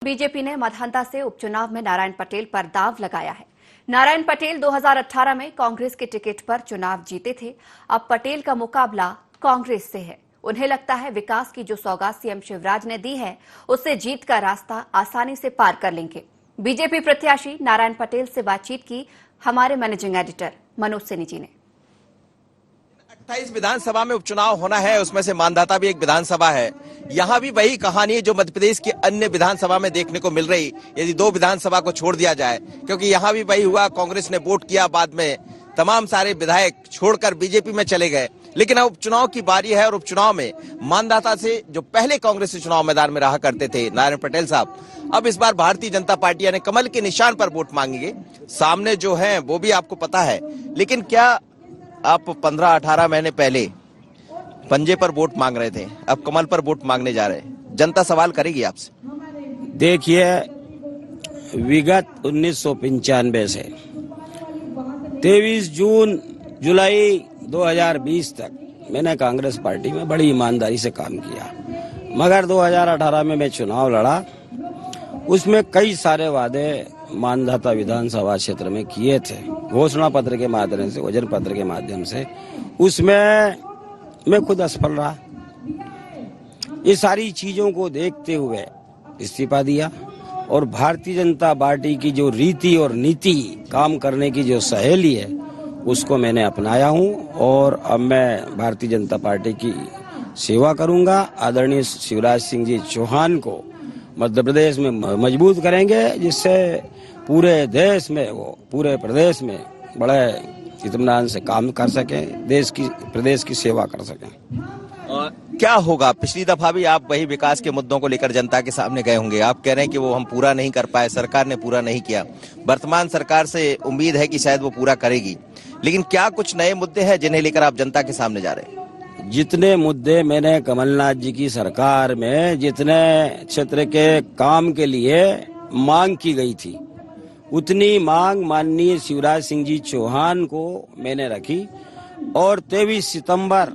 BJP ने माधांता से उपचुनाव में नारायण पटेल पर दांव लगाया है। नारायण पटेल 2018 में कांग्रेस के टिकट पर चुनाव जीते थे। अब पटेल का मुकाबला कांग्रेस से है। उन्हें लगता है विकास की जो सौगात सीएम शिवराज ने दी है, उससे जीत का रास्ता आसानी से पार कर लेंगे। बीजेपी प्रत्याशी नारायण पटेल से बातचीत की हमारे मैनेजिंग एडिटर मनोज सिनी जी ने। 28 विधानसभा में उपचुनाव होना है, उसमें से मांधाता भी एक विधानसभा है। यहाँ भी वही कहानी है जो मध्य प्रदेश की अन्य विधानसभा में देखने को मिल रही, यदि दो विधानसभा को छोड़ दिया जाए, क्योंकि यहाँ भी वही हुआ। कांग्रेस ने वोट किया, बाद में तमाम सारे विधायक छोड़कर बीजेपी में चले गए। लेकिन अब उपचुनाव की बारी है और उपचुनाव में मांधाता से जो पहले कांग्रेस के चुनाव मैदान में रहा करते थे नारायण पटेल साहब, अब इस बार भारतीय जनता पार्टी यानी कमल के निशान पर वोट मांगेंगे। सामने जो है वो भी आपको पता है, लेकिन क्या आप 15-18 महीने पहले पंजे पर वोट मांग रहे थे, अब कमल पर वोट मांगने जा रहे हैं। जनता सवाल करेगी आपसे। देखिए, विगत 1995 से 23 जून जुलाई 2020 तक मैंने कांग्रेस पार्टी में बड़ी ईमानदारी से काम किया, मगर 2018 में मैं चुनाव लड़ा। उसमें कई सारे वादे मांधाता विधानसभा क्षेत्र में किए थे, घोषणा पत्र के माध्यम से, वचन पत्र के माध्यम से। उसमें मैं खुद असफल रहा। ये सारी चीजों को देखते हुए इस्तीफा दिया और भारतीय जनता पार्टी की जो रीति और नीति, काम करने की जो सहेली है, उसको मैंने अपनाया हूं और अब मैं भारतीय जनता पार्टी की सेवा करूंगा। आदरणीय शिवराज सिंह जी चौहान को मध्य प्रदेश में मजबूत करेंगे, जिससे पूरे देश में, वो पूरे प्रदेश में बड़े इत्मीनान से काम कर सकें, देश की, प्रदेश की सेवा कर सकें। क्या होगा? पिछली दफा भी आप वही विकास के मुद्दों को लेकर जनता के सामने गए होंगे। आप कह रहे हैं कि वो हम पूरा नहीं कर पाए, सरकार ने पूरा नहीं किया। वर्तमान सरकार से उम्मीद है कि शायद वो पूरा करेगी, लेकिन क्या कुछ नए मुद्दे हैं जिन्हें लेकर आप जनता के सामने जा रहे हैं? जितने मुद्दे मैंने कमलनाथ जी की सरकार में, जितने क्षेत्र के काम के लिए मांग की गई थी, उतनी मांग माननीय शिवराज सिंह जी चौहान को मैंने रखी और 23 सितंबर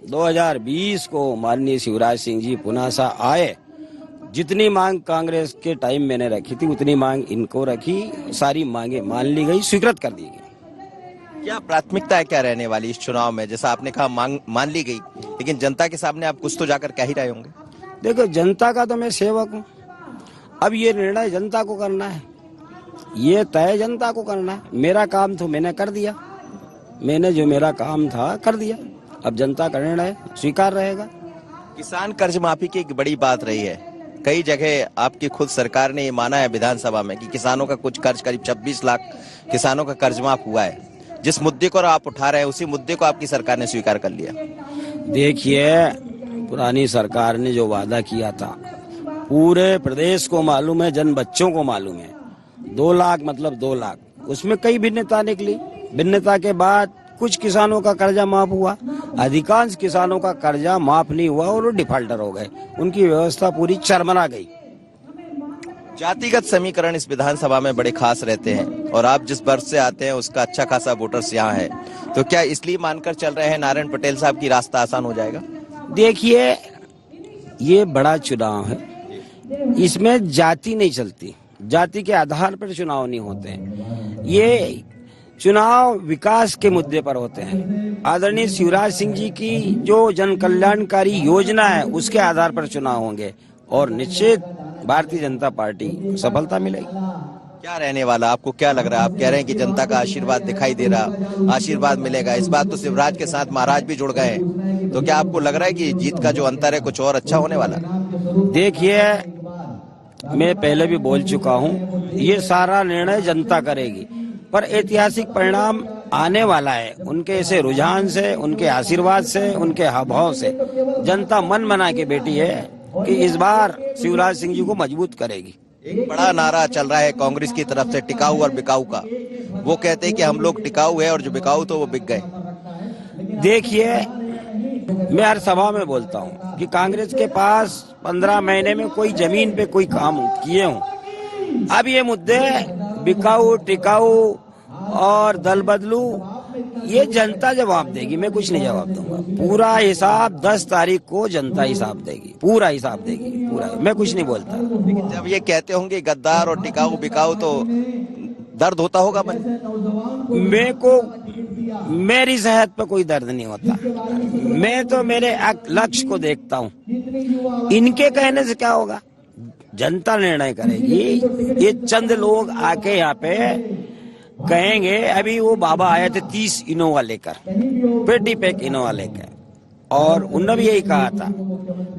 2020 को माननीय शिवराज सिंह जी पुनः सा आए। जितनी मांग कांग्रेस के टाइम मैंने रखी थी, उतनी मांग इनको रखी। सारी मांगे मान ली गई, स्वीकृत कर दी गई। क्या प्राथमिकता है, क्या रहने वाली इस चुनाव में? जैसा आपने कहा मांग मान ली गई, लेकिन जनता के सामने आप कुछ तो जाकर कह ही रहे होंगे। देखो, जनता का तो मैं सेवक हूँ। अब ये निर्णय जनता को करना है, ये तय जनता को करना है। मेरा काम तो मैंने कर दिया, मैंने जो मेरा काम था कर दिया। अब जनता का निर्णय स्वीकार रहेगा। किसान कर्ज माफी की एक बड़ी बात रही है। कई जगह आपकी खुद सरकार ने ये माना है विधानसभा में कि किसानों का कुछ कर्ज, करीब 26 लाख किसानों का कर्ज माफ हुआ है। जिस मुद्दे को आप उठा रहे हैं, उसी मुद्दे को आपकी सरकार ने स्वीकार कर लिया। देखिए, पुरानी सरकार ने जो वादा किया था, पूरे प्रदेश को मालूम है, जन बच्चों को मालूम है। 2 लाख मतलब 2 लाख, उसमें कई भिन्नता निकली। भिन्नता के बाद कुछ किसानों का कर्जा माफ हुआ, अधिकांश किसानों का कर्जा माफ नहीं हुआ और वो डिफाल्टर हो गए। उनकी व्यवस्था पूरी चरमरा गई। जातिगत समीकरण इस विधानसभा में बड़े खास रहते हैं और आप जिस वर्ष से आते हैं उसका अच्छा खासा वोटर्स यहाँ है, तो क्या इसलिए मानकर चल रहे हैं नारायण पटेल साहब की रास्ता आसान हो जाएगा? देखिए, ये बड़ा चुनाव है, इसमें जाति नहीं चलती, जाति के आधार पर चुनाव नहीं होते। ये चुनाव विकास के मुद्दे पर होते हैं। आदरणीय शिवराज सिंह जी की जो जन कल्याणकारी योजना है, उसके आधार पर चुनाव होंगे और निश्चित भारतीय जनता पार्टी को सफलता मिलेगी। क्या रहने वाला, आपको क्या लग रहा है? आप कह रहे हैं कि जनता का आशीर्वाद दिखाई दे रहा, आशीर्वाद मिलेगा। इस बात तो शिवराज के साथ महाराज भी जुड़ गए हैं, तो क्या आपको लग रहा है कि जीत का जो अंतर है कुछ और अच्छा होने वाला? देखिए, मैं पहले भी बोल चुका हूँ, ये सारा निर्णय जनता करेगी, पर ऐतिहासिक परिणाम आने वाला है। उनके ऐसे रुझान से, उनके आशीर्वाद से, उनके हावभाव से जनता मन बना के बैठी है कि इस बार शिवराज सिंह जी को मजबूत करेगी। एक बड़ा नारा चल रहा है कांग्रेस की तरफ से, टिकाऊ और बिकाऊ का। वो कहते हैं कि हम लोग टिकाऊ है और जो बिकाऊ तो वो बिक गए। देखिए, मैं हर सभा में बोलता हूँ कि कांग्रेस के पास 15 महीने में कोई जमीन पे कोई काम किए हूँ। अब ये मुद्दे बिकाऊ, टिकाऊ और दल बदलू, ये जनता जवाब देगी, मैं कुछ नहीं जवाब दूंगा। पूरा हिसाब 10 तारीख को जनता हिसाब देगी, पूरा हिसाब देगी, पूरा। मैं कुछ नहीं बोलता। लेकिन जब ये कहते होंगे गद्दार और टिकाऊ बिकाऊ तो दर्द होता होगा मन? मेरे को मेरी सेहत पे कोई दर्द नहीं होता। मैं तो मेरे लक्ष्य को देखता हूँ। इनके कहने से क्या होगा? जनता निर्णय करेगी। ये चंद लोग आके यहाँ पे कहेंगे, अभी वो बाबा आए थे 30 इनोवा लेकर, 50 पैक इनोवा लेकर, और उन्होंने भी यही कहा था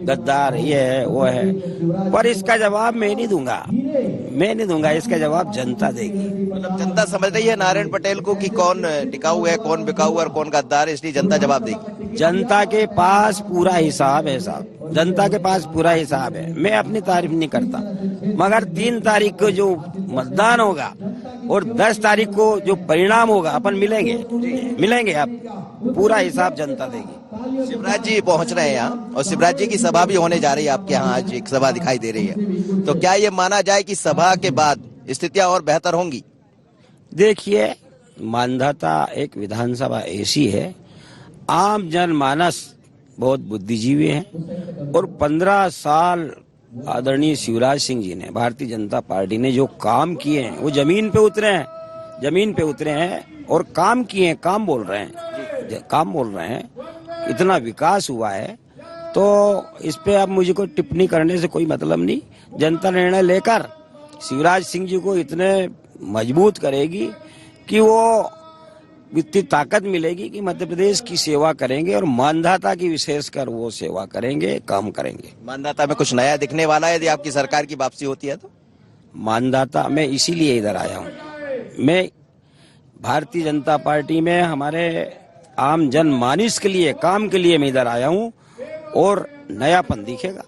गद्दार ये है वो है। पर इसका जवाब मैं नहीं दूंगा, इसका जवाब जनता देगी। मतलब जनता समझ रही है नारायण पटेल को कि कौन टिकाऊ है, कौन बिकाऊ और कौन गद्दार है, इसलिए जनता जवाब देगी। जनता के पास पूरा हिसाब है साहब, जनता के पास पूरा हिसाब है। मैं अपनी तारीफ नहीं करता, मगर 3 तारीख को जो मतदान होगा और 10 तारीख को जो परिणाम होगा, अपन मिलेंगे अब पूरा हिसाब जनता देगी। शिवराज जी पहुंच रहे हैं यहाँ, और शिवराज जी की सभा भी होने जा रही है आपके यहाँ। आज एक सभा दिखाई दे रही है, तो क्या ये माना जाए कि सभा के बाद स्थितियां और बेहतर होंगी? देखिए, मानधाता एक विधानसभा ऐसी है, आम जनमानस बहुत बुद्धिजीवी हैं, और 15 साल आदरणीय शिवराज सिंह जी ने, भारतीय जनता पार्टी ने जो काम किए हैं, वो जमीन पे उतरे हैं और काम किए हैं, काम बोल रहे हैं। इतना विकास हुआ है, तो इस पे अब मुझे को टिप्पणी करने से कोई मतलब नहीं। जनता निर्णय लेकर शिवराज सिंह जी को इतने मजबूत करेगी कि वो इतनी ताकत मिलेगी कि मध्य प्रदेश की सेवा करेंगे, और मानधाता की विशेषकर वो सेवा करेंगे, काम करेंगे। मानधाता में कुछ नया दिखने वाला है यदि आपकी सरकार की वापसी होती है तो? मानधाता, मैं इसीलिए इधर आया हूँ। मैं भारतीय जनता पार्टी में हमारे आम जनमानस के लिए, काम के लिए मैं इधर आया हूँ, और नयापन दिखेगा।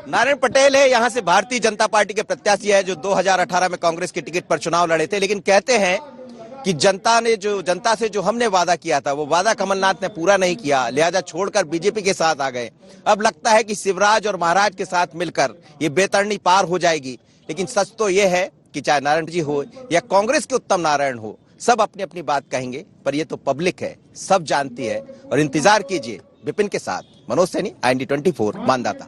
नारायण पटेल है यहाँ से भारतीय जनता पार्टी के प्रत्याशी है, जो 2018 में कांग्रेस की टिकट पर चुनाव लड़े थे, लेकिन कहते हैं कि जनता से जो हमने वादा किया था, वो वादा कमलनाथ ने पूरा नहीं किया, लिहाजा छोड़कर बीजेपी के साथ आ गए। अब लगता है कि शिवराज और महाराज के साथ मिलकर ये बेतरनी पार हो जाएगी। लेकिन सच तो ये है कि चाहे नारायण जी हो या कांग्रेस के उत्तम नारायण हो, सब अपनी अपनी बात कहेंगे, पर ये तो पब्लिक है, सब जानती है। और इंतजार कीजिए। विपिन के साथ मनोज सैनी, IND 24, मानधाता।